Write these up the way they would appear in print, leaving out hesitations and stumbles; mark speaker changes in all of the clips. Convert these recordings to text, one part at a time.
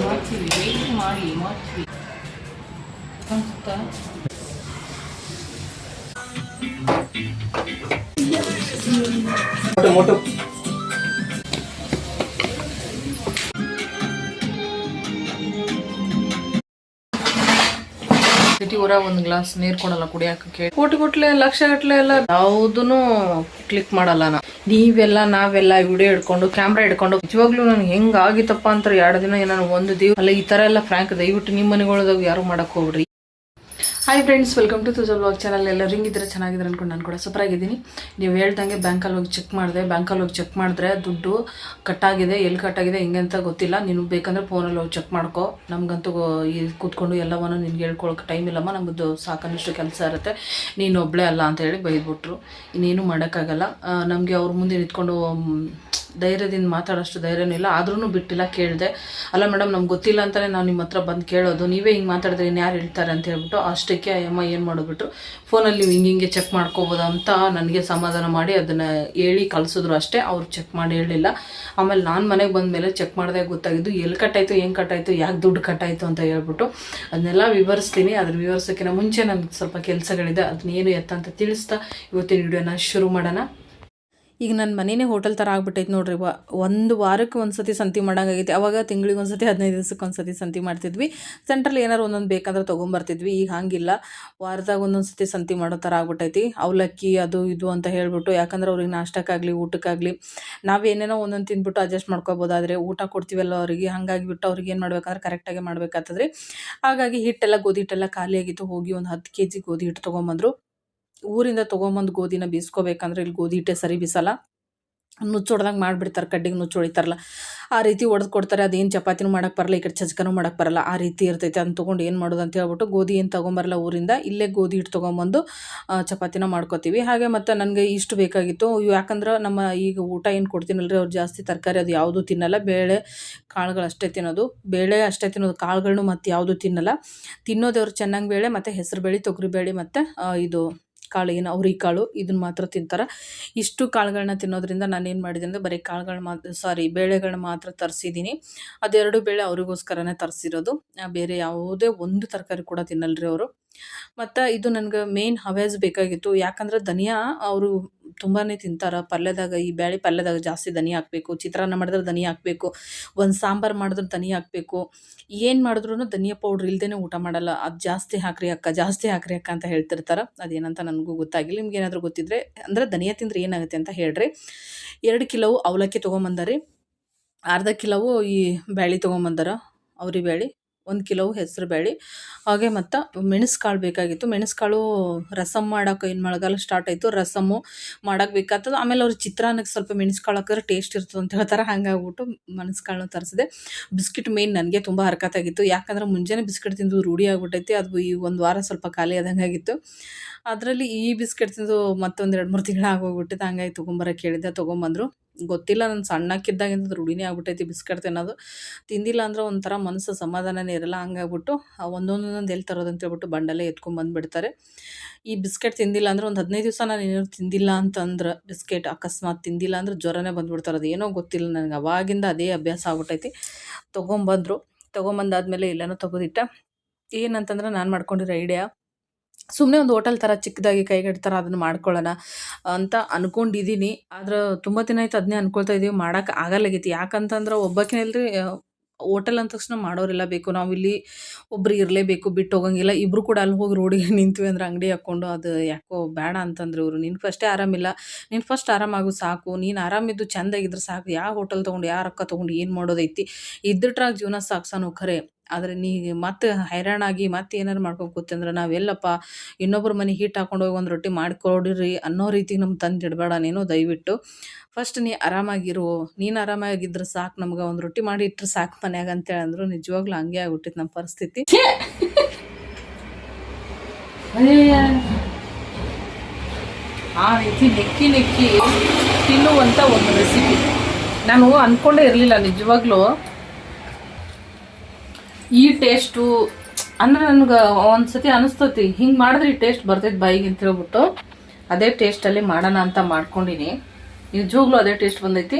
Speaker 1: ಮಾಡ್ತೀವಿ ವೆಯ್ಟ್ ಮಾಡಿ ಮಾಡ್ತೀವಿ ಅನ್ಸುತ್ತಾ.
Speaker 2: ಮೋಟು
Speaker 1: ಸಿಟಿ ಊರಾಗ ಒಂದು ಗ್ಲಾಸ್ ನೀರು ಕೊಡಲ್ಲ ಕುಡಿಯಕ್ಕೆ. ಕೋಟಿ ಲಕ್ಷ ಗಟ್ಲೆ ಎಲ್ಲ ಯಾವುದೂ ಕ್ಲಿಕ್ ಮಾಡಲ್ಲ ನಾ. ನೀವೆಲ್ಲ ನಾವೆಲ್ಲ ವಿಡಿಯೋ ಹಿಡ್ಕೊಂಡು ಕ್ಯಾಮ್ರಾ ಹಿಡ್ಕೊಂಡು ನಿಜವಾಗ್ಲೂ ನನಗೆ ಹೆಂಗ್ ಆಗಿತ್ತಪ್ಪ ಅಂತ 2 ದಿನ ಏನಾರು ಒಂದು ದಿವಸ ಅಲ್ಲ ಈ ತರ ಎಲ್ಲ ಫ್ರಾಂಕ್ ದಯವಿಟ್ಟು ನಿಮ್ಮ ಮನೆಗಳದಾಗ ಯಾರು ಮಾಡಕ್ ಹೋಗ್ರಿ. ಹಾಯ್ ಫ್ರೆಂಡ್ಸ್, ವೆಲ್ಕಮ್ ಟು ತುಜಲ್ ವ್ಲಾಗ್ ಚಾನಲ್. ಎಲ್ಲರೂ ಹಿಂಗಿದ್ರೆ ಚೆನ್ನಾಗಿದ್ರೆ ಅನ್ಕೊಂಡು ನಾನು ಕೂಡ ಸೂಪರ್ ಆಗಿದ್ದೀನಿ. ನೀವು ಹೇಳ್ದಂಗೆ ಬ್ಯಾಂಕಲ್ಲಿ ಹೋಗಿ ಚೆಕ್ ಮಾಡಿದ್ರೆ ದುಡ್ಡು ಕಟ್ಟಾಗಿದೆ. ಎಲ್ಲಿ ಕಟ್ಟಾಗಿದೆ ಹೆಂಗೆ ಅಂತ ಗೊತ್ತಿಲ್ಲ. ನೀನು ಬೇಕಂದ್ರೆ ಫೋನಲ್ಲಿ ಹೋಗಿ ಚೆಕ್ ಮಾಡ್ಕೊ. ನಮಗಂತೂ ಈ ಕೂತ್ಕೊಂಡು ಎಲ್ಲವನ್ನೂ ನಿನ್ಗೆ ಹೇಳ್ಕೊಳಕ್ಕೆ ಟೈಮ್ ಇಲ್ಲಮ್ಮ, ನಮ್ಮದು ಸಾಕಷ್ಟು ಕೆಲಸ ಇರುತ್ತೆ, ನೀನು ಒಬ್ಬಳೇ ಅಲ್ಲ ಅಂತ ಹೇಳಿ ಬೈದ್ಬಿಟ್ರು. ಇನ್ನೇನು ಮಾಡೋಕ್ಕಾಗಲ್ಲ. ನಮಗೆ ಅವ್ರ ಮುಂದೆ ನಿಂತ್ಕೊಂಡು ಧೈರ್ಯದಿಂದ ಮಾತಾಡೋಷ್ಟು ಧೈರ್ಯನೂ ಇಲ್ಲ. ಆದ್ರೂ ಬಿಟ್ಟಿಲ್ಲ, ಕೇಳಿದೆ. ಅಲ್ಲ ಮೇಡಮ್, ನಮ್ಗೆ ಗೊತ್ತಿಲ್ಲ ಅಂತಲೇ ನಾವು ನಿಮ್ಮ ಹತ್ರ ಬಂದು ಕೇಳೋದು, ನೀವೇ ಹಿಂಗೆ ಮಾತಾಡಿದ್ರೆ ಇನ್ಯಾರು ಹೇಳ್ತಾರೆ ಅಂತ ಹೇಳ್ಬಿಟ್ಟು ಅಷ್ಟಕ್ಕೆ ಅಮ್ಮ ಏನು ಮಾಡಿಬಿಟ್ರು, ಫೋನಲ್ಲಿ ನೀವು ಹಿಂಗೆ ಚೆಕ್ ಮಾಡ್ಕೋಬೋದು ಅಂತ ನನಗೆ ಸಮಾಧಾನ ಮಾಡಿ ಅದನ್ನು ಹೇಳಿ ಕಳಿಸಿದ್ರು ಅಷ್ಟೇ. ಅವ್ರು ಚೆಕ್ ಮಾಡಿ ಹೇಳಲಿಲ್ಲ. ಆಮೇಲೆ ನಾನು ಮನೆಗೆ ಬಂದಮೇಲೆ ಚೆಕ್ ಮಾಡಿದಾಗ ಗೊತ್ತಾಗಿದ್ದು ಎಲ್ಲಿ ಕಟ್ಟಾಯಿತು, ಹೆಂಗೆ ಕಟ್ಟಾಯಿತು, ಯಾಕೆ ದುಡ್ಡು ಕಟ್ಟಾಯಿತು ಅಂತ ಹೇಳ್ಬಿಟ್ಟು ಅದನ್ನೆಲ್ಲ ವಿವರಿಸ್ತೀನಿ. ಅದ್ರ ವಿವರಿಸೋಕ್ಕಿಂತ ಮುಂಚೆ ನನಗೆ ಸ್ವಲ್ಪ ಕೆಲಸಗಳಿದೆ, ಅದನ್ನೇನು ಎತ್ತ ಅಂತ ತಿಳಿಸ್ತಾ ಇವತ್ತಿನ ವಿಡಿಯೋನ ಶುರು ಮಾಡೋಣ. ಈಗ ನನ್ನ ಮನೆಯೇ ಹೋಟೆಲ್ ಥರ ಆಗ್ಬಿಟ್ಟೈತೆ ನೋಡ್ರಿ. ಒಂದು ವಾರಕ್ಕೆ ಒಂದ್ಸತಿ ಸಂತಿ ಮಾಡೋಂಗಾಗೈತಿ. ಅವಾಗ ತಿಂಗಳಿಗೆ ಒಂದ್ಸತಿ 15 ದಿವಸಕ್ಕೆ ಒಂದ್ಸತಿ ಸಂತಿ ಮಾಡ್ತಿದ್ವಿ. ಸೆಂಟ್ರಲ್ಲಿ ಏನಾರು ಒಂದೊಂದು ಬೇಕಂದ್ರೆ ತೊಗೊಂಬರ್ತಿದ್ವಿ. ಈಗ ಹಂಗಿಲ್ಲ, ವಾರದಾಗ ಒಂದೊಂದು ಸತಿ ಸಂತಿ ಮಾಡೋ ಥರ ಆಗ್ಬಿಟ್ಟೈತಿ. ಅವಲಕ್ಕಿ ಅದು ಇದು ಅಂತ ಹೇಳ್ಬಿಟ್ಟು, ಯಾಕಂದ್ರೆ ಅವ್ರಿಗೆ ನಾಷ್ಟಕ್ಕಾಗಲಿ ಊಟಕ್ಕಾಗಲಿ ನಾವೇನೇನೋ ಒಂದೊಂದು ತಿಂದ್ಬಿಟ್ಟು ಅಡ್ಜಸ್ಟ್ ಮಾಡ್ಕೋಬೋದಾದರೆ ಊಟ ಕೊಡ್ತೀವಲ್ಲ ಅವರಿಗೆ, ಹಾಗಾಗಿಬಿಟ್ಟು ಅವ್ರಿಗೆ ಏನು ಮಾಡ್ಬೇಕಂದ್ರೆ ಕರೆಕ್ಟಾಗಿ ಮಾಡ್ಬೇಕಾಗ್ತದ್ರಿ. ಹಾಗಾಗಿ ಗೋಧಿ ಹಿಟ್ಟೆಲ್ಲ ಖಾಲಿಯಾಗಿತ್ತು. ಹೋಗಿ ಒಂದು 10 kg ಗೋಧಿ ಹಿಟ್ಟು ತೊಗೊಂಬಂದರು. ಊರಿಂದ ತೊಗೊಂಬಂದು ಗೋಧಿನ ಬೀಸ್ಕೋಬೇಕಂದ್ರೆ ಇಲ್ಲಿ ಗೋಧಿ ಹಿಟ್ಟೆ ಸರಿ ಬೀಸಲ್ಲ, ನುಚ್ಚೊಡ್ದಂಗೆ ಮಾಡಿಬಿಡ್ತಾರೆ, ಕಡ್ಡಿಗೆ ನುಚ್ಚು ಹೊಡಿತಾರಲ್ಲ ಆ ರೀತಿ ಹೊಡೆದು ಕೊಡ್ತಾರೆ. ಅದೇನು ಚಪಾತಿನೂ ಮಾಡೋಕ್ಕೆ ಬರಲ್ಲ, ಈ ಕಡೆ ಚಜ್ಕನೂ ಮಾಡೋಕ್ಕೆ ಬರಲ್ಲ, ಆ ರೀತಿ ಇರ್ತೈತೆ. ಅದನ್ನ ತೊಗೊಂಡು ಏನು ಮಾಡೋದು ಅಂತ ಹೇಳ್ಬಿಟ್ಟು ಗೋಧಿ ಏನು ತೊಗೊಂಬರಲ್ಲ ಊರಿಂದ, ಇಲ್ಲೇ ಗೋಧಿ ಹಿಟ್ಟು ತೊಗೊಂಬಂದು ಚಪಾತಿನ ಮಾಡ್ಕೋತೀವಿ. ಹಾಗೆ ಮತ್ತು ನನಗೆ ಇಷ್ಟು ಬೇಕಾಗಿತ್ತು. ಯಾಕಂದ್ರೆ ನಮ್ಮ ಈಗ ಊಟ ಏನು ಕೊಡ್ತೀನಲ್ರಿ, ಅವ್ರು ಜಾಸ್ತಿ ತರಕಾರಿ ಅದು ಯಾವುದೂ ತಿನ್ನಲ್ಲ, ಬೇಳೆ ಕಾಳುಗಳು ಅಷ್ಟೇ ತಿನ್ನೋದು, ಕಾಳುಗಳನ್ನೂ ಮತ್ತು ಯಾವುದೂ ತಿನ್ನಲ್ಲ. ತಿನ್ನೋದು ಅವ್ರು ಚೆನ್ನಾಗಿ ಬೇಳೆ ಮತ್ತು ಹೆಸರು ಬೇಳೆ, ತೊಗರಿ ಬೇಳೆ ಮತ್ತು ಇದು ಕಾಳು ಏನು ಅವ್ರಿ ಕಾಳು, ಇದನ್ನು ಮಾತ್ರ ತಿಂತಾರೆ. ಇಷ್ಟು ಕಾಳುಗಳನ್ನ ತಿನ್ನೋದ್ರಿಂದ ನಾನೇನು ಮಾಡಿದೆ ಅಂದರೆ ಬರೀ ಬೇಳೆಗಳನ್ನ ಮಾತ್ರ ತರಿಸಿದ್ದೀನಿ. ಅದೆರಡು ಬೇಳೆ ಅವರಿಗೋಸ್ಕರನೇ ತರಿಸಿರೋದು. ಬೇರೆ ಯಾವುದೇ ಒಂದು ತರಕಾರಿ ಕೂಡ ತಿನ್ನಲ್ರಿ ಅವರು. ಮತ್ತು ಇದು ನನಗೆ ಮೇನ್ ಹವೇಜ್ ಬೇಕಾಗಿತ್ತು. ಯಾಕಂದ್ರೆ ಧನಿಯಾ ಅವರು ತುಂಬಾ ತಿಂತಾರೆ ಪಲ್ಯದಾಗ. ಈ ಬೇಳೆ ಪಲ್ಯದಾಗ ಜಾಸ್ತಿ ಧನಿಯಾ ಹಾಕಬೇಕು, ಚಿತ್ರಾನ್ನ ಮಾಡಿದ್ರೆ ಧನಿಯಾ ಹಾಕಬೇಕು, ಒಂದು ಸಾಂಬಾರು ಮಾಡಿದ್ರೆ ಧನಿಯಾ ಹಾಕಬೇಕು, ಏನು ಮಾಡಿದ್ರು ಧನಿಯಾ ಪೌಡ್ರ್ ಇಲ್ಲದೇ ಊಟ ಮಾಡಲ್ಲ. ಅದು ಜಾಸ್ತಿ ಹಾಕ್ರಿ ಅಕ್ಕ ಅಂತ ಹೇಳ್ತಿರ್ತಾರೆ. ಅದೇನಂತ ನನಗೂ ಗೊತ್ತಾಗಿಲ್ಲ. ನಿಮ್ಗೆ ಏನಾದರೂ ಗೊತ್ತಿದ್ರೆ ಅಂದರೆ ಧನಿಯಾ ತಿಂದ್ರೆ ಏನಾಗುತ್ತೆ ಅಂತ ಹೇಳ್ರಿ. 2 ಕಿಲೋ ಅವಲಕ್ಕಿ ತೊಗೊಂಬಂದಾರಿ, ಅರ್ಧ ಕಿಲೋವು ಈ ಬ್ಯಾಳಿ ತೊಗೊಂಬಂದಾರ, ಅವ್ರಿ ಬ್ಯಾಳಿ, 1 ಕಿಲೋ ಹೆಸರು ಬೇಳೆ. ಹಾಗೆ ಮತ್ತು ಮೆಣಸುಕಾಳು ಬೇಕಾಗಿತ್ತು. ಮೆಣಸುಕಾಳು ರಸಮ್ ಮಾಡೋಕೆ ಏನು ಮಳೆಗಾಲ ಸ್ಟಾರ್ಟ್ ಆಯಿತು, ರಸಮ್ಮು ಮಾಡೋಕೆ ಬೇಕಾಗ್ತದೆ. ಆಮೇಲೆ ಅವ್ರು ಚಿತ್ರಾನ್ನಕ್ಕೆ ಸ್ವಲ್ಪ ಮೆಣಸುಕಾಳು ಹಾಕಿದ್ರೆ ಟೇಸ್ಟ್ ಇರ್ತದೆ ಅಂತ ಹೇಳ್ತಾರೆ. ಹಂಗಾಗ್ಬಿಟ್ಟು ಮೆಣಸುಕಾಳನ್ನ ತರಿಸಿದೆ. ಬಿಸ್ಕಿಟ್ ಮೇನ್ ನನಗೆ ತುಂಬ ಹರ್ಕತ್ತಾಗಿತ್ತು. ಯಾಕಂದ್ರೆ ಮುಂಜಾನೆ ಬಿಸ್ಕಿಟ್ ತಿಂದು ರೂಢಿ ಆಗಿಬಿಟ್ಟೈತಿ. ಅದು ಈ ಒಂದು ವಾರ ಸ್ವಲ್ಪ ಖಾಲಿ ಆದಂಗೆ ಆಗಿತ್ತು. ಅದರಲ್ಲಿ ಈ ಬಿಸ್ಕಿಟ್ ತಿಂದು ಮತ್ತೊಂದು 2-3 ತಿಂಗಳು ಆಗೋಗ್ಬಿಟ್ಟಿತ್ತು. ಹಂಗಾಗಿ ತೊಗೊಂಬರೋಕೆ ಹೇಳಿದ್ದೆ, ತೊಗೊಂಬಂದರು. ಗೊತ್ತಿಲ್ಲ, ನಾನು ಸಣ್ಣಕ್ಕಿದ್ದಾಗಿಂದ ರೂಢಿನೇ ಆಗ್ಬಿಟ್ಟೈತಿ ಬಿಸ್ಕಿಟ್ ತಿನ್ನೋದು. ತಿಂದಿಲ್ಲ ಅಂದ್ರೆ ಒಂಥರ ಮನಸ್ಸು ಸಮಾಧಾನನೇ ಇರಲ್ಲ. ಹಂಗಾಗ್ಬಿಟ್ಟು ಒಂದೊಂದೊಂದು ಎಲ್ಲಿ ತರೋದು ಅಂತ ಹೇಳ್ಬಿಟ್ಟು ಬಂಡಲ್ಲೇ ಎತ್ಕೊಂಡ್ಬಂದುಬಿಡ್ತಾರೆ. ಈ ಬಿಸ್ಕೆಟ್ ತಿಂದಿಲ್ಲ ಅಂದ್ರೆ ಒಂದು 15 ದಿವಸ ನಾನು ಏನಾದ್ರು ತಿಂದಿಲ್ಲ ಅಂತಂದ್ರೆ, ಬಿಸ್ಕೆಟ್ ಅಕಸ್ಮಾತ್ ತಿಂದಿಲ್ಲ ಅಂದ್ರೆ ಜ್ವರನೇ ಬಂದುಬಿಡ್ತಾರೆ. ಅದು ಏನೋ ಗೊತ್ತಿಲ್ಲ ನನಗೆ, ಅವಾಗಿಂದ ಅದೇ ಅಭ್ಯಾಸ ಆಗ್ಬಿಟ್ಟೈತಿ. ತೊಗೊಂಬಂದಾದ್ಮೇಲೆ ಎಲ್ಲನೂ ತೆಗೆದಿಟ್ಟ. ಏನಂತಂದ್ರೆ ನಾನು ಮಾಡ್ಕೊಂಡಿರೋ ಐಡಿಯಾ, ಸುಮ್ಮನೆ ಒಂದು ಹೋಟೆಲ್ ಥರ ಚಿಕ್ಕದಾಗಿ ಕೈಗಡೆ ಥರ ಅದನ್ನು ಮಾಡ್ಕೊಳ್ಳೋಣ ಅಂತ ಅಂದ್ಕೊಂಡಿದ್ದೀನಿ. ಆದ್ರೆ ತುಂಬ ದಿನ ಆಯ್ತು ಅದನ್ನೇ ಅಂದ್ಕೊಳ್ತಾ ಇದ್ದೀವಿ, ಮಾಡೋಕೆ ಆಗಲ್ಲಾಗೈತಿ. ಯಾಕಂತಂದ್ರೆ ಒಬ್ಬಾಕಿನೇ ಇಲ್ಲರಿ, ಹೋಟೆಲ್ ಅಂದ ತಕ್ಷಣ ಮಾಡೋರೆಲ್ಲ ಬೇಕು. ನಾವಿಲ್ಲಿ ಒಬ್ರು ಇರಲೇಬೇಕು, ಬಿಟ್ಟು ಹೋಗಂಗಿಲ್ಲ. ಇಬ್ಬರು ಕೂಡ ಅಲ್ಲಿ ಹೋಗಿ ರೋಡಿಗೆ ನಿಂತ್ವಿ ಅಂದ್ರೆ ಅಂಗಡಿ ಹಾಕ್ಕೊಂಡು ಅದು ಯಾಕೋ ಬೇಡ ಅಂತಂದ್ರೆ ಇವರು, ನೀನು ಫಸ್ಟೇ ಆರಾಮಿಲ್ಲ, ನೀನು ಫಸ್ಟ್ ಆರಾಮಾಗು ಸಾಕು, ನೀನು ಆರಾಮಿದ್ದು ಚೆಂದಾಗಿದ್ರೆ ಸಾಕು, ಯಾವ ಹೋಟೆಲ್ ತೊಗೊಂಡು ಯಾವ ರೊಕ್ಕ ತೊಗೊಂಡು ಏನು ಮಾಡೋದೈತಿ, ಇದ್ದಿಟ್ರಾಗ ಜೀವನ ಸಾಕ್ಸಾನು ಖರೆ. ಆದರೆ ನೀ ಮತ್ತೆ ಹೈರಾಣಾಗಿ ಮತ್ತೆ ಏನಾರು ಮಾಡ್ಕೊಂಡು ಕೂತಂದ್ರೆ ನಾವೆಲ್ಲಪ್ಪ ಇನ್ನೊಬ್ಬರ ಮನೆಗೆ ಹಿಟ್ಟು ಹಾಕೊಂಡು ಹೋಗಿ ಒಂದು ರೊಟ್ಟಿ ಮಾಡಿಕೊಡಿರಿ ಅನ್ನೋ ರೀತಿಗೆ ನಮ್ಗೆ ತಂದು ಇಡಬೇಡ ನೀನು, ದಯವಿಟ್ಟು ಫಸ್ಟ್ ನೀ ಆರಾಮಾಗಿರು, ನೀನು ಆರಾಮಾಗಿದ್ರೆ ಸಾಕು, ನಮ್ಗೆ ಒಂದು ರೊಟ್ಟಿ ಮಾಡಿ ಇಟ್ಟರೆ ಸಾಕು ಮನ್ಯಾಗ ಅಂತೇಳಿ ಅಂದರು. ನಿಜವಾಗ್ಲೂ ಹಂಗೆ ಆಗ್ಬಿಟ್ಟಿತ್ತು ನಮ್ಮ ಪರಿಸ್ಥಿತಿ. ಆ ರೀತಿ ನೆಕ್ಕಿ ತಿನ್ನುವಂಥ ಒಂದು ರೆಸಿಪಿ ನಾನು ಅಂದ್ಕೊಂಡೇ ಇರಲಿಲ್ಲ ನಿಜವಾಗ್ಲೂ. ಈ ಟೇಸ್ಟು ಅಂದ್ರೆ ನನಗೆ ಒಂದ್ಸತಿ ಅನಿಸ್ತತಿ, ಹಿಂಗೆ ಮಾಡಿದ್ರೆ ಈ ಟೇಸ್ಟ್ ಬರ್ತೈತೆ ಬಾಯಿಗೆ ಅಂತ ಹೇಳ್ಬಿಟ್ಟು ಅದೇ ಟೇಸ್ಟಲ್ಲಿ ಮಾಡೋಣ ಅಂತ ಮಾಡ್ಕೊಂಡಿನಿ. ನಿಜವಾಗ್ಲೂ ಅದೇ ಟೇಸ್ಟ್ ಬಂದೈತಿ.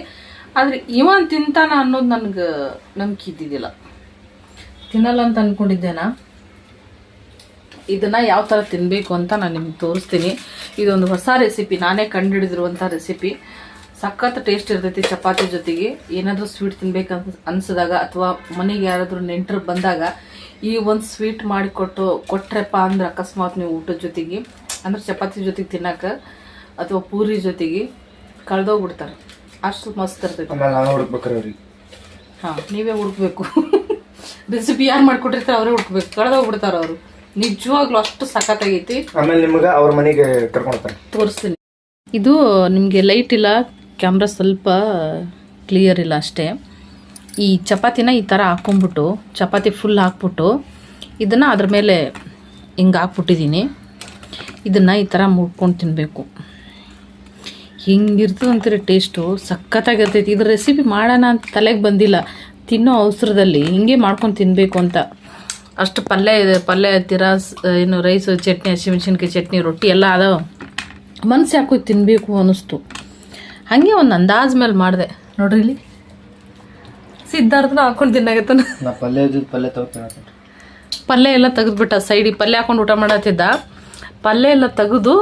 Speaker 1: ಆದರೆ ಇವನ್ ತಿಂತಾನ ಅನ್ನೋದು ನನಗೆ ನಂಬಿಕೆ ಇದ್ದಿದ್ದಿಲ್ಲ. ತಿನ್ನಲ್ಲ ಅಂತ ಅಂದ್ಕೊಂಡಿದ್ದೇನಾ. ಇದನ್ನು ಯಾವ ಥರ ತಿನ್ನಬೇಕು ಅಂತ ನಾನು ನಿಮ್ಗೆ ತೋರಿಸ್ತೀನಿ. ಇದೊಂದು ಹೊಸ ರೆಸಿಪಿ, ನಾನೇ ಕಂಡುಹಿಡಿದಿರುವಂಥ ರೆಸಿಪಿ. ಸಖತ್ ಟೇಸ್ಟ್ ಇರ್ತೈತಿ ಚಪಾತಿ ಜೊತೆಗೆ. ಏನಾದರೂ ಸ್ವೀಟ್ ತಿನ್ಬೇಕಂತ ಅನಿಸಿದಾಗ ಅಥವಾ ಮನೆಗೆ ಯಾರಾದರೂ ನೆಂಟರು ಬಂದಾಗ ಈ ಒಂದು ಸ್ವೀಟ್ ಕೊಟ್ರಪ್ಪ ಅಂದ್ರೆ ಅಕಸ್ಮಾತ್ ನೀವು ಊಟದ ಜೊತೆಗೆ ಅಂದ್ರೆ ಚಪಾತಿ ಜೊತೆಗೆ ತಿನ್ನಕ್ಕೆ ಅಥವಾ ಪೂರಿ ಜೊತೆಗೆ ಕಳೆದೋಗ್ಬಿಡ್ತಾರೆ. ಅಷ್ಟು ಮಸ್ತ್ ಇರ್ತೈತಿ. ಹಾಂ, ನೀವೇ ಹುಡುಕ್ಬೇಕು. ರೆಸಿಪಿ ಯಾರು ಮಾಡ್ಕೊಟ್ಟಿರ್ತಾರೆ ಅವರೇ ಹುಡುಕ್ಬೇಕು. ಕಳೆದೋಗ್ಬಿಡ್ತಾರೆ ಅವರು. ನಿಜವಾಗ್ಲೂ ಅಷ್ಟು ಸಖತ್ತಾಗೈತಿ.
Speaker 2: ಆಮೇಲೆ ನಿಮಗೆ ಅವ್ರ ಮನೆಗೆ ಕರ್ಕೊಂಡು
Speaker 1: ತೋರಿಸ್ತೀನಿ. ಇದು ನಿಮಗೆ ಲೈಟ್ ಇಲ್ಲ, ಕ್ಯಾಮ್ರಾ ಸ್ವಲ್ಪ ಕ್ಲಿಯರ್ ಇಲ್ಲ ಅಷ್ಟೇ. ಈ ಚಪಾತಿನ ಈ ಥರ ಹಾಕ್ಕೊಂಬಿಟ್ಟು ಚಪಾತಿ ಫುಲ್ ಹಾಕ್ಬಿಟ್ಟು ಇದನ್ನು ಅದ್ರ ಮೇಲೆ ಹಿಂಗೆ ಹಾಕ್ಬಿಟ್ಟಿದ್ದೀನಿ. ಇದನ್ನು ಈ ಥರ ಮುಟ್ಕೊಂಡು ತಿನ್ನಬೇಕು. ಹಿಂಗಿರ್ತದೆ ಅಂತೀರಿ ಟೇಸ್ಟು, ಸಖತ್ತಾಗಿರ್ತೈತಿ. ಇದ್ರ ರೆಸಿಪಿ ಮಾಡೋಣ ಅಂತ ತಲೆಗೆ ಬಂದಿಲ್ಲ. ತಿನ್ನೋ ಅವಸರದಲ್ಲಿ ಹಿಂಗೆ ಮಾಡ್ಕೊಂಡು ತಿನ್ನಬೇಕು ಅಂತ. ಅಷ್ಟು ಪಲ್ಯ ಇದೆ, ಪಲ್ಯ ಏನು ರೈಸು, ಚಟ್ನಿ, ಹಸಿಮೆಣ್ಸಿನ್ಕಾಯಿ ಚಟ್ನಿ, ರೊಟ್ಟಿ ಎಲ್ಲ ಅದಾವ. ಮನ್ಸು ಯಾಕೋ ತಿನ್ನಬೇಕು ಅನ್ನಿಸ್ತು. ಹಾಗೆ ಒಂದು ಅಂದಾಜ್ ಮೇಲೆ ಮಾಡಿದೆ. ನೋಡ್ರಿ ಇಲ್ಲಿ ಸಿದ್ಧಾರ್ಥನ ಹಾಕೊಂಡು ತಿನ್ನಾಗತ್ತಾನ. ಪಲ್ಯ ಎಲ್ಲ ತೆಗೆದ್ಬಿಟ್ಟ ಸೈಡಿಗೆ. ಪಲ್ಯ ಹಾಕೊಂಡು ಊಟ ಮಾಡತ್ತಿದ್ದ. ಪಲ್ಯ ಎಲ್ಲ ತೆಗೆದು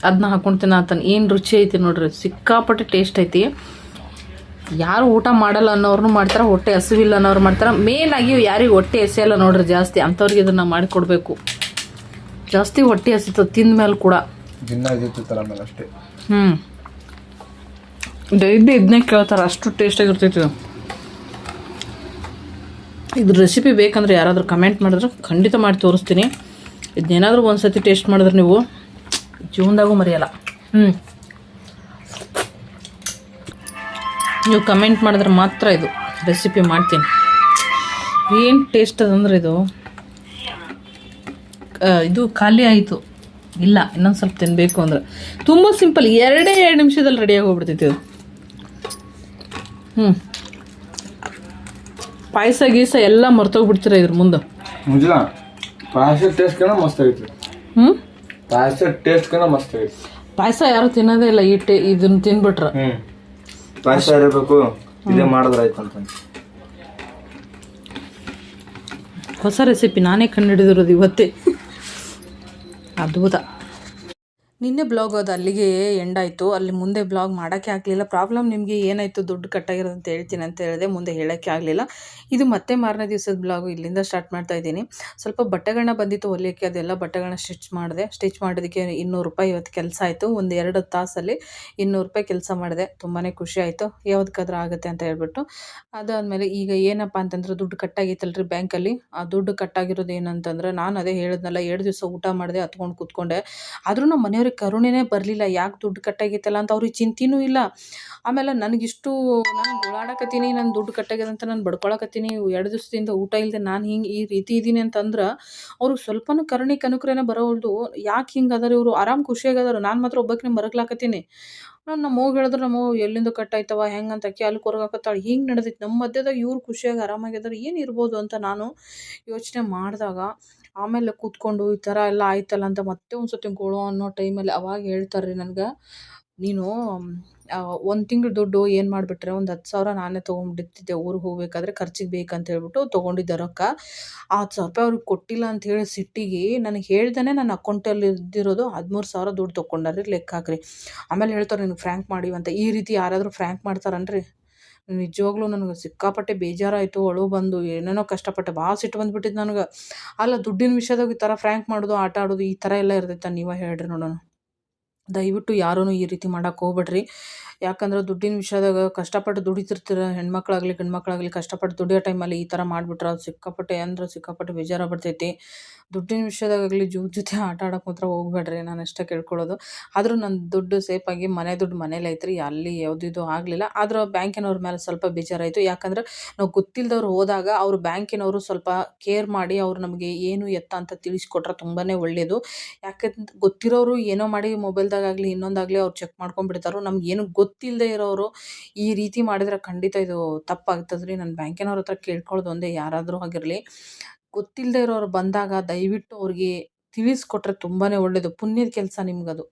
Speaker 1: ಅದನ್ನ ಹಾಕೊಂಡು ತಿನ್ನತ್ತಾನ. ಏನು ರುಚಿ ಐತಿ ನೋಡ್ರಿ, ಸಿಕ್ಕಾಪಟ್ಟೆ ಟೇಸ್ಟ್ ಐತಿ. ಯಾರು ಊಟ ಮಾಡಲ್ಲ ಅನ್ನೋರ್ನು ಮಾಡ್ತಾರೆ, ಹೊಟ್ಟೆ ಹಸಿವಿಲ್ಲ ಅನ್ನೋರು ಮಾಡ್ತಾರೆ. ಮೇನ್ ಆಗಿ ಯಾರಿಗೆ ಹೊಟ್ಟೆ ಎಸೆಯಲ್ಲ ನೋಡ್ರಿ ಜಾಸ್ತಿ, ಅಂಥವ್ರಿಗೆ ಇದನ್ನು ಮಾಡಿಕೊಡ್ಬೇಕು. ಜಾಸ್ತಿ ಹೊಟ್ಟೆ ಹಸಿತದೆ ತಿಂದ ಮೇಲೆ ಕೂಡ. ಡೈಲಿ ಇದನ್ನೇ ಕೇಳ್ತಾರೆ, ಅಷ್ಟು ಟೇಸ್ಟಾಗಿರ್ತೈತಿ. ಇದ್ರ ರೆಸಿಪಿ ಬೇಕಂದ್ರೆ ಯಾರಾದರೂ ಕಮೆಂಟ್ ಮಾಡಿದ್ರೆ ಖಂಡಿತ ಮಾಡಿ ತೋರಿಸ್ತೀನಿ. ಇದನ್ನೇನಾದರೂ ಒಂದು ಸತಿ ಟೇಸ್ಟ್ ಮಾಡಿದ್ರೆ ನೀವು ಜೀವನದಾಗೂ ಮರೆಯಲ್ಲ. ನೀವು ಕಮೆಂಟ್ ಮಾಡಿದ್ರೆ ಮಾತ್ರ ಇದು ರೆಸಿಪಿ ಮಾಡ್ತೀನಿ. ಏನು ಟೇಸ್ಟ್ ಅದಂದ್ರೆ ಇದು ಖಾಲಿ ಆಯಿತು. ಇಲ್ಲ, ಇನ್ನೊಂದು ಸ್ವಲ್ಪ ತಿನ್ನಬೇಕು ಅಂದ್ರೆ ತುಂಬ ಸಿಂಪಲ್. 2 ನಿಮಿಷದಲ್ಲಿ ರೆಡಿಯಾಗಿ ಹೋಗ್ಬಿಡ್ತೈತಿ ಇದು. ಪಾಯಸ ಗೀಸ ಎಲ್ಲ ಮರ್ತೋಗ್ಬಿಡ್ತೀರ ಇದ್ರ ಮುಂದೆ.
Speaker 2: ಪಾಯಸ ಟೇಸ್ಟ್ ಮಸ್ತ್ ಆಗೈತಿ.
Speaker 1: ಪಾಯಸ ಯಾರು ತಿನ್ನೋದೇ ಇಲ್ಲ. ಇದನ್ನ ತಿನ್ಬಿಟ್ರ
Speaker 2: ಪಾಯಸ ಇರಬೇಕು, ಇದೇ ಮಾಡಿದ್ರೆ ಆಯ್ತಂತ.
Speaker 1: ಹೊಸ ರೆಸಿಪಿ ನಾನೇ ಕಂಡುಹಿಡಿದಿರೋದು ಇವತ್ತೇ. ಅದ್ಭುತ. ನಿನ್ನೆ ಬ್ಲಾಗ್ ಅದು ಅಲ್ಲಿಗೆ ಎಂಡ್ ಆಯಿತು. ಅಲ್ಲಿ ಮುಂದೆ ಬ್ಲಾಗ್ ಮಾಡೋಕ್ಕೆ ಆಗಲಿಲ್ಲ. ಪ್ರಾಬ್ಲಮ್ ನಿಮಗೆ ಏನಾಯಿತು, ದುಡ್ಡು ಕಟ್ಟಾಗಿರೋದು ಅಂತ ಹೇಳ್ತೀನಿ ಅಂತ ಹೇಳಿದೆ, ಮುಂದೆ ಹೇಳೋಕ್ಕೆ ಆಗಲಿಲ್ಲ. ಇದು ಮತ್ತೆ ಮಾರನೇ ದಿವಸದ ಬ್ಲಾಗು ಇಲ್ಲಿಂದ ಸ್ಟಾರ್ಟ್ ಮಾಡ್ತಾ ಇದ್ದೀನಿ. ಸ್ವಲ್ಪ ಬಟ್ಟೆಗಳನ್ನ ಬಂದಿತ್ತು ಹೊಲಿಯೋಕ್ಕೆ, ಅದೆಲ್ಲ ಬಟ್ಟೆಗಳನ್ನ ಸ್ಟಿಚ್ ಮಾಡೋದಕ್ಕೆ 200 ರೂಪಾಯಿ ಇವತ್ತು ಕೆಲಸ ಆಯಿತು. ಒಂದು 2 ತಾಸಲ್ಲಿ 200 ರೂಪಾಯಿ ಕೆಲಸ ಮಾಡಿದೆ. ತುಂಬಾ ಖುಷಿ ಆಯಿತು. ಯಾವುದಕ್ಕಾದ್ರೂ ಆಗುತ್ತೆ ಅಂತ ಹೇಳ್ಬಿಟ್ಟು. ಅದಾದಮೇಲೆ ಈಗ ಏನಪ್ಪ ಅಂತಂದ್ರೆ ದುಡ್ಡು ಕಟ್ಟಾಗಿತ್ತಲ್ರಿ ಬ್ಯಾಂಕಲ್ಲಿ. ಆ ದುಡ್ಡು ಕಟ್ಟಾಗಿರೋದು ಏನಂತಂದ್ರೆ, ನಾನು ಅದೇ ಹೇಳಿದ್ನಲ್ಲ, 2 ದಿವಸ ಊಟ ಮಾಡಿದೆ, ಹತ್ಕೊಂಡು ಕೂತ್ಕೊಂಡೆ. ಆದರೂ ನಮ್ಮ ಮನೆಯವ್ರಿಗೆ ಕರುಣೆನೇ ಬರಲಿಲ್ಲ. ಯಾಕೆ ದುಡ್ಡು ಕಟ್ಟಾಗಿತ್ತಲ್ಲ ಅಂತ ಅವ್ರಿಗೆ ಚಿಂತೆನೂ ಇಲ್ಲ. ಆಮೇಲೆ ನನಗಿಷ್ಟು ನಾನು ಗೋಳಾಡಕತ್ತೀನಿ, ನನ್ನ ದುಡ್ಡು ಕಟ್ಟಾಗ್ಯದ ಅಂತ ನಾನು ಬಡ್ಕೊಳಕತ್ತೀನಿ. 2 ದಿವಸದಿಂದ ಊಟ ಇಲ್ಲದೆ ನಾನು ಹಿಂಗೆ ಈ ರೀತಿ ಇದ್ದೀನಿ ಅಂತಂದ್ರೆ ಅವ್ರಿಗೆ ಸ್ವಲ್ಪನೂ ಕನುಕರೇನೆ ಬರೋವಲ್ದು. ಯಾಕೆ ಹಿಂಗೆ ಅದಾರ ಇವರು, ಆರಾಮ್ ಖುಷಿಯಾಗದಾರ. ನಾನು ಮಾತ್ರ ಒಬ್ಬಾಕಿನೇ ಮರಗ್ಲಾಕತ್ತೀನಿ. ನಮ್ಮ ಅವ್ವ ಹೇಳಿದ್ರು, ನಮ್ಮ ಅವ್ವ ಎಲ್ಲಿಂದ ಕಟ್ಟಾಯ್ತವ ಹೆಂಗಂತ ಅಲ್ಲಿ ಕೊರಗಾಕತ್ತಾಳೆ. ಹಿಂಗೆ ನಡೆದೈತಿ ನಮ್ಮ ಮಧ್ಯದಾಗ. ಇವ್ರು ಖುಷಿಯಾಗಿ ಆರಾಮಾಗಿದ್ದಾರೆ, ಏನು ಇರ್ಬೋದು ಅಂತ ನಾನು ಯೋಚನೆ ಮಾಡಿದಾಗ ಆಮೇಲೆ ಕೂತ್ಕೊಂಡು ಈ ಥರ ಎಲ್ಲ ಆಯ್ತಲ್ಲ ಅಂತ ಮತ್ತೆ ಒಂದು ಸತಿ ಗೋಳು ಅನ್ನೋ ಟೈಮಲ್ಲಿ ಅವಾಗ ಹೇಳ್ತಾರೆ ರೀ ನನಗೆ, ನೀನು 1 ತಿಂಗ್ಳು ದುಡ್ಡು ಏನು ಮಾಡಿಬಿಟ್ರೆ, ಒಂದು 10,000 ನಾನೇ ತೊಗೊಂಡಿರ್ತಿದ್ದೆ ಊರಿಗೆ ಹೋಗ್ಬೇಕಾದ್ರೆ ಖರ್ಚಿಗೆ ಬೇಕಂತ ಹೇಳ್ಬಿಟ್ಟು ತೊಗೊಂಡಿದ್ದೆ ರೊಕ್ಕ. ಆ 10,000 ರೂಪಾಯಿ ಅವ್ರಿಗೆ ಕೊಟ್ಟಿಲ್ಲ ಅಂತ ಹೇಳಿ ಸಿಟ್ಟಿಗೆ ನನಗೆ ಹೇಳ್ದೇ ನನ್ನ ಅಕೌಂಟಲ್ಲಿ ಇದ್ದಿರೋದು 13,000 ದುಡ್ಡು ತೊಗೊಂಡಾರಿ, ಲೆಕ್ಕ ಹಾಕ್ರಿ. ಆಮೇಲೆ ಹೇಳ್ತಾರೆ, ನಿನಗೆ ಫ್ರ್ಯಾಂಕ್ ಮಾಡಿವಂತ. ಈ ರೀತಿ ಯಾರಾದರೂ ಫ್ರ್ಯಾಂಕ್ ಮಾಡ್ತಾರನ್ರಿ? ನಿಜವಾಗ್ಲೂ ನನಗೆ ಸಿಕ್ಕಾಪಟ್ಟೆ ಬೇಜಾರಾಯಿತು. ಅಳು ಬಂದು ಏನೇನೋ ಕಷ್ಟಪಟ್ಟೆ. ಭಾಳ ಸಿಟ್ಟು ಬಂದುಬಿಟ್ಟಿದ್ದು ನನಗೆ. ಅಲ್ಲ, ದುಡ್ಡಿನ ವಿಷಯದಾಗ ಈ ಥರ ಫ್ರ್ಯಾಂಕ್ ಮಾಡೋದು, ಆಟ ಆಡೋದು ಈ ಥರ ಎಲ್ಲ ಇರ್ತೈತೆ. ನೀವೇ ಹೇಳ್ರಿ ನೋಡೋಣ. ದಯವಿಟ್ಟು ಯಾರೂ ಈ ರೀತಿ ಮಾಡೋಕೆ ಹೋಗ್ಬೇಡ್ರಿ. ಯಾಕಂದ್ರೆ ದುಡ್ಡಿನ ವಿಷಯದಾಗ ಕಷ್ಟಪಟ್ಟು ದುಡಿತಿರ್ತೀರ, ಹೆಣ್ಮಕ್ಳಾಗಲಿ ಗಂಡ್ಮಕ್ಳಾಗಲಿ ಕಷ್ಟಪಟ್ಟು ದುಡಿಯೋ ಟೈಮಲ್ಲಿ ಈ ಥರ ಮಾಡಿಬಿಟ್ರೆ ಅದು ಸಿಕ್ಕಾಪಟ್ಟೆ ಬೇಜಾರಾಗ್ಬಿಡ್ತೈತಿ. ದುಡ್ಡಿನ ವಿಷಯದಾಗಲಿ ಜೊತೆ ಆಟ ಆಡೋಕೆ ಮಾತ್ರ ಹೋಗ್ಬೇಡ್ರಿ, ನಾನು ಅಷ್ಟೇ ಕೇಳ್ಕೊಳ್ಳೋದು. ಆದರೂ ನನ್ನ ದುಡ್ಡು ಸೇಫಾಗಿ ಮನೆ ದುಡ್ಡು ಮನೇಲಿ ಐತ್ರಿ, ಅಲ್ಲಿ ಯಾವುದಿದು ಆಗಲಿಲ್ಲ. ಆದ್ರೆ ಬ್ಯಾಂಕಿನವ್ರ ಮೇಲೆ ಸ್ವಲ್ಪ ಬೇಜಾರಾಯಿತು. ಯಾಕಂದ್ರೆ ನಾವು ಗೊತ್ತಿಲ್ಲದವ್ರು ಹೋದಾಗ ಅವರು ಬ್ಯಾಂಕಿನವರು ಸ್ವಲ್ಪ ಕೇರ್ ಮಾಡಿ ಅವ್ರು ನಮಗೆ ಏನು ಎತ್ತ ಅಂತ ತಿಳಿಸ್ಕೊಟ್ರೆ ತುಂಬಾ ಒಳ್ಳೆಯದು. ಯಾಕಂತ ಗೊತ್ತಿರೋರು ಏನೋ ಮಾಡಿ ಮೊಬೈಲ್ದಾಗಲಿ ಇನ್ನೊಂದಾಗಲಿ ಅವ್ರು ಚೆಕ್ ಮಾಡ್ಕೊಂಡ್ಬಿಡ್ತಾರೋ. ನಮ್ಗೆ ಏನು ಗೊತ್ತಿಲ್ಲದೆ ಇರೋರು ಈ ರೀತಿ ಮಾಡಿದ್ರೆ ಖಂಡಿತ ಇದು ತಪ್ಪಾಗ್ತದೆ ರೀ. ನಾನು ಬ್ಯಾಂಕಿನವ್ರ ಹತ್ರ ಕೇಳ್ಕೊಳ್ಳೋದು ಒಂದೇ, ಯಾರಾದರೂ ಆಗಿರಲಿ ಗೊತ್ತಿಲ್ಲದೆ ಇರೋರು ಬಂದಾಗ ದಯವಿಟ್ಟು ಅವ್ರಿಗೆ ತಿಳಿಸ್ಕೊಟ್ರೆ ತುಂಬಾ ಒಳ್ಳೆಯದು. ಪುಣ್ಯದ ಕೆಲಸ ನಿಮ್ಗದು.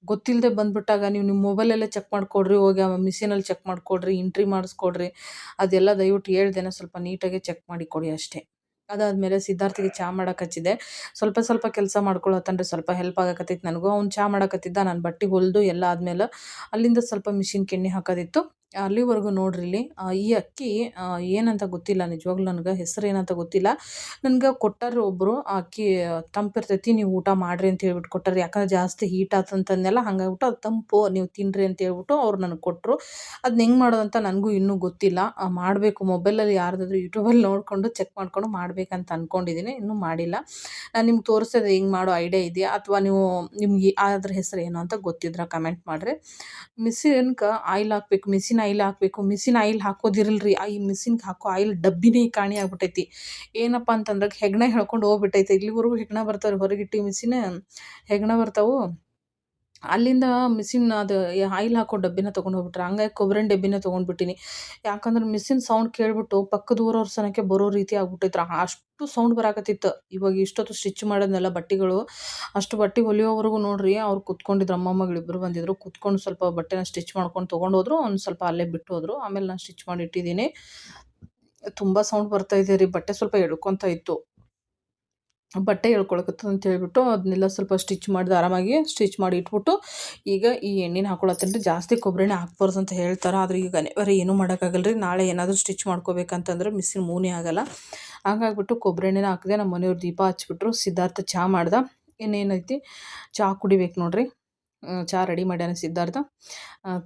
Speaker 1: ಗೊತ್ತಿಲ್ಲದೆ ಬಂದುಬಿಟ್ಟಾಗ ನೀವು ನಿಮ್ಮ ಮೊಬೈಲಲ್ಲೇ ಚೆಕ್ ಮಾಡಿಕೊಡ್ರಿ, ಹೋಗಿ ಮಿಷಿನಲ್ಲಿ ಚೆಕ್ ಮಾಡಿಕೊಡ್ರಿ, ಎಂಟ್ರಿ ಮಾಡಿಸ್ಕೊಡ್ರಿ. ಅದೆಲ್ಲ ದಯವಿಟ್ಟು ಹೇಳ್ದೇನೆ ಸ್ವಲ್ಪ ನೀಟಾಗಿ ಚೆಕ್ ಮಾಡಿ ಕೊಡಿ ಅಷ್ಟೇ. ಅದಾದಮೇಲೆ ಸಿದ್ಧಾರ್ಥಿಗೆ ಚಹಾ ಮಾಡಕ್ಕೆ ಹಚ್ಚಿದೆ. ಸ್ವಲ್ಪ ಸ್ವಲ್ಪ ಕೆಲಸ ಮಾಡ್ಕೊಳತ್ತನ್ರಿ, ಸ್ವಲ್ಪ ಹೆಲ್ಪ್ ಆಗಕತ್ತೈತಿ ನನಗೂ. ಅವ್ನು ಚಹಾ ಮಾಡಕತ್ತಿದ್ದ, ನಾನು ಬಟ್ಟೆ ಹೊಲ್ದು ಎಲ್ಲ ಆದ್ಮೇಲೆ ಅಲ್ಲಿಂದ ಸ್ವಲ್ಪ ಮಿಷಿನ್ಗೆ ಎಣ್ಣೆ ಹಾಕೋದಿತ್ತು. ಅಲ್ಲಿವರೆಗೂ ನೋಡ್ರಿ ಇಲ್ಲಿ ಈ ಅಕ್ಕಿ ಏನಂತ ಗೊತ್ತಿಲ್ಲ, ನಿಜವಾಗ್ಲೂ ನನಗೆ ಹೆಸರು ಏನಂತ ಗೊತ್ತಿಲ್ಲ. ನನ್ಗೆ ಕೊಟ್ಟಾರ ಒಬ್ಬರು, ಆ ಅಕ್ಕಿ ತಂಪಿರ್ತೈತಿ, ನೀವು ಊಟ ಮಾಡ್ರಿ ಅಂತ ಹೇಳ್ಬಿಟ್ಟು ಕೊಟ್ಟಾರ. ಯಾಕಂದ್ರೆ ಜಾಸ್ತಿ ಹೀಟ್ ಆತಂತಂದೆಲ್ಲ, ಹಂಗಾಗ್ಬಿಟ್ಟು ಅದು ತಂಪು, ನೀವು ತಿನ್ರಿ ಅಂತ ಹೇಳ್ಬಿಟ್ಟು ಅವ್ರು ನನಗೆ ಕೊಟ್ಟರು. ಅದನ್ನ ಹೆಂಗೆ ಮಾಡೋದಂತ ನನಗೂ ಇನ್ನೂ ಗೊತ್ತಿಲ್ಲ. ಮಾಡಬೇಕು, ಮೊಬೈಲಲ್ಲಿ ಯಾರ್ದಾದ್ರೂ ಯೂಟ್ಯೂಬಲ್ಲಿ ನೋಡಿಕೊಂಡು ಚೆಕ್ ಮಾಡ್ಕೊಂಡು ಮಾಡ್ಬೇಕಂತ ಅಂದ್ಕೊಂಡಿದ್ದೀನಿ, ಇನ್ನೂ ಮಾಡಿಲ್ಲ. ನಾನು ನಿಮ್ಗೆ ತೋರಿಸೋದು ಹೆಂಗೆ ಮಾಡೋ ಐಡಿಯಾ ಇದೆಯಾ, ಅಥವಾ ನಿಮ್ಗೆ ಅದ್ರ ಹೆಸರು ಏನು ಅಂತ ಗೊತ್ತಿದ್ರೆ ಕಮೆಂಟ್ ಮಾಡಿರಿ. ಮಿಷಿನ್ಗೆ ಆಯಿಲ್ ಹಾಕ್ಬೇಕು, ಮಿಷಿನ್ ಆಯಿಲ್ ಹಾಕಬೇಕು. ಮಿಷಿನ್ ಆಯಿಲ್ ಹಾಕೋದಿರಲ್ರಿ, ಈ ಮಿಷಿನ್ಗೆ ಹಾಕೋ ಆಯಿಲ್ ಡಬ್ಬಿನೇ ಕಾಣಿ ಆಗ್ಬಿಟ್ಟೈತಿ. ಏನಪ್ಪ ಅಂತಂದ್ರೆ ಹೆಗ್ಣ ಹೇಳ್ಕೊಂಡು ಹೋಗ್ಬಿಟ್ಟೈತೆ. ಇಲ್ಲಿವರೆಗೂ ಹೆಗ್ಣ ಬರ್ತಾವೆ, ಹೊರಗಿಟ್ಟು ಮಿಷಿನ್ ಹೆಗ್ಣ ಬರ್ತಾವು. ಅಲ್ಲಿಂದ ಮಿಷಿನ್ ಅದು ಆಯಿಲ್ ಹಾಕೋ ಡಬ್ಬಿನ ತೊಗೊಂಡು ಹೋಗ್ಬಿಟ್ರೆ, ಹಂಗಾಗಿ ಕೊಬ್ಬರಿನ ಡಬ್ಬಿನ ತೊಗೊಂಡ್ಬಿಟ್ಟಿನಿ. ಯಾಕಂದ್ರೆ ಮಿಷಿನ್ ಸೌಂಡ್ ಕೇಳಿಬಿಟ್ಟು ಪಕ್ಕದ ಊರವ್ರ ಸನಕ್ಕೆ ಬರೋ ರೀತಿ ಆಗ್ಬಿಟ್ಟೈತ್ರ, ಅಷ್ಟು ಸೌಂಡ್ ಬರಾಕತ್ತಿತ್ತು. ಇವಾಗ ಇಷ್ಟೊತ್ತು ಸ್ಟಿಚ್ ಮಾಡೋದ್ನೆಲ್ಲ ಬಟ್ಟೆಗಳು, ಅಷ್ಟು ಬಟ್ಟೆ ಹೊಲಿಯೋವರೆಗೂ ನೋಡ್ರಿ, ಅವ್ರು ಕುತ್ಕೊಂಡಿದ್ರು, ಅಮ್ಮಮ್ಮಗಳಿಬ್ಬರು ಬಂದಿದ್ರು, ಕುತ್ಕೊಂಡು ಸ್ವಲ್ಪ ಬಟ್ಟೆನ ಸ್ಟಿಚ್ ಮಾಡ್ಕೊಂಡು ತೊಗೊಂಡೋದ್ರು. ಒಂದು ಸ್ವಲ್ಪ ಅಲ್ಲೇ ಬಿಟ್ಟು ಹೋದ್ರು. ಆಮೇಲೆ ನಾನು ಸ್ಟಿಚ್ ಮಾಡಿ ಇಟ್ಟಿದ್ದೀನಿ. ತುಂಬ ಸೌಂಡ್ ಬರ್ತಾ ಇದೆ ರೀ, ಬಟ್ಟೆ ಸ್ವಲ್ಪ ಎಳ್ಕೊತ ಇತ್ತು. ಬಟ್ಟೆ ಎಳ್ಕೊಳಕತ್ತದ ಅಂತ ಹೇಳ್ಬಿಟ್ಟು ಅದನ್ನೆಲ್ಲ ಸ್ವಲ್ಪ ಸ್ಟಿಚ್ ಮಾಡಿದೆ, ಆರಾಮಾಗಿ ಸ್ಟಿಚ್ ಮಾಡಿ ಇಟ್ಬಿಟ್ಟು ಈಗ ಈ ಎಣ್ಣೆನ ಹಾಕೊಳತ್ತೇನ್ರಿ. ಜಾಸ್ತಿ ಕೊಬ್ಬರಿನ ಹಾಕ್ಬಾರ್ದು ಅಂತ ಹೇಳ್ತಾರೆ, ಆದರೆ ಈಗ ಅನಿವಾರ್ಯ ಏನೂ ಮಾಡೋಕ್ಕಾಗಲ್ಲ ರೀ. ನಾಳೆ ಏನಾದರೂ ಸ್ಟಿಚ್ ಮಾಡ್ಕೋಬೇಕಂತಂದ್ರೆ ಮಿಷಿನ್ ಮೂನೇ ಆಗಲ್ಲ. ಹಂಗಾಗ್ಬಿಟ್ಟು ಕೊಬ್ಬರಿ ಎಣ್ಣೆನ ಹಾಕಿದೆ. ನಮ್ಮ ಮನೆಯವ್ರು ದೀಪ ಹಚ್ಬಿಟ್ರು. ಸಿದ್ಧಾರ್ಥ ಚಹಾ ಮಾಡ್ದೆ. ಇನ್ನೇನೈತಿ, ಚಹಾ ಕುಡಿಬೇಕು ನೋಡ್ರಿ. ಚಹಾ ರೆಡಿ ಮಾಡ್ಯಾನ ಸಿದ್ಧಾರ್ಥ.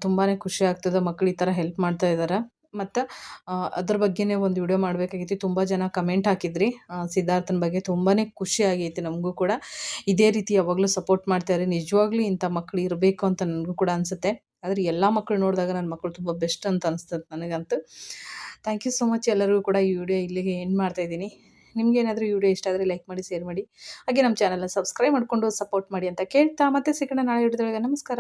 Speaker 1: ತುಂಬಾ ಖುಷಿ ಆಗ್ತದೆ, ಮಕ್ಳು ಈ ಥರ ಹೆಲ್ಪ್ ಮಾಡ್ತಾ ಇದ್ದಾರೆ. ಮತ್ತು ಅದ್ರ ಬಗ್ಗೆನೇ ಒಂದು ವಿಡಿಯೋ ಮಾಡಬೇಕಾಗಿತ್ತು. ತುಂಬ ಜನ ಕಮೆಂಟ್ ಹಾಕಿದ್ರಿ ಸಿದ್ಧಾರ್ಥನ ಬಗ್ಗೆ. ತುಂಬಾ ಖುಷಿ ಆಗೈತಿ ನಮಗೂ ಕೂಡ. ಇದೇ ರೀತಿ ಯಾವಾಗಲೂ ಸಪೋರ್ಟ್ ಮಾಡ್ತಾರೆ. ನಿಜವಾಗ್ಲೂ ಇಂಥ ಮಕ್ಳು ಇರಬೇಕು ಅಂತ ನನಗೂ ಕೂಡ ಅನಿಸುತ್ತೆ. ಆದರೆ ಎಲ್ಲ ಮಕ್ಕಳು ನೋಡಿದಾಗ ನನ್ನ ಮಕ್ಕಳು ತುಂಬ ಬೆಸ್ಟ್ ಅಂತ ಅನಿಸ್ತದೆ ನನಗಂತೂ. ಥ್ಯಾಂಕ್ ಯು ಸೊ ಮಚ್ ಎಲ್ಲರಿಗೂ ಕೂಡ. ಈ ವಿಡಿಯೋ ಇಲ್ಲಿಗೆ ಎಂಡ್ ಮಾಡ್ತಾಯಿದ್ದೀನಿ. ನಿಮ್ಗೇನಾದರೂ ಈ ವಿಡಿಯೋ ಇಷ್ಟ ಆದರೆ ಲೈಕ್ ಮಾಡಿ, ಶೇರ್ ಮಾಡಿ, ಹಾಗೆ ನಮ್ಮ ಚಾನಲ್ನ ಸಬ್ಸ್ಕ್ರೈಬ್ ಮಾಡಿಕೊಂಡು ಸಪೋರ್ಟ್ ಮಾಡಿ ಅಂತ ಕೇಳ್ತಾ ಮತ್ತೆ ಸಿಗೋಣ ನಾಳೆ ವಿಡಿಯೋದೊಳಗೆ. ನಮಸ್ಕಾರ.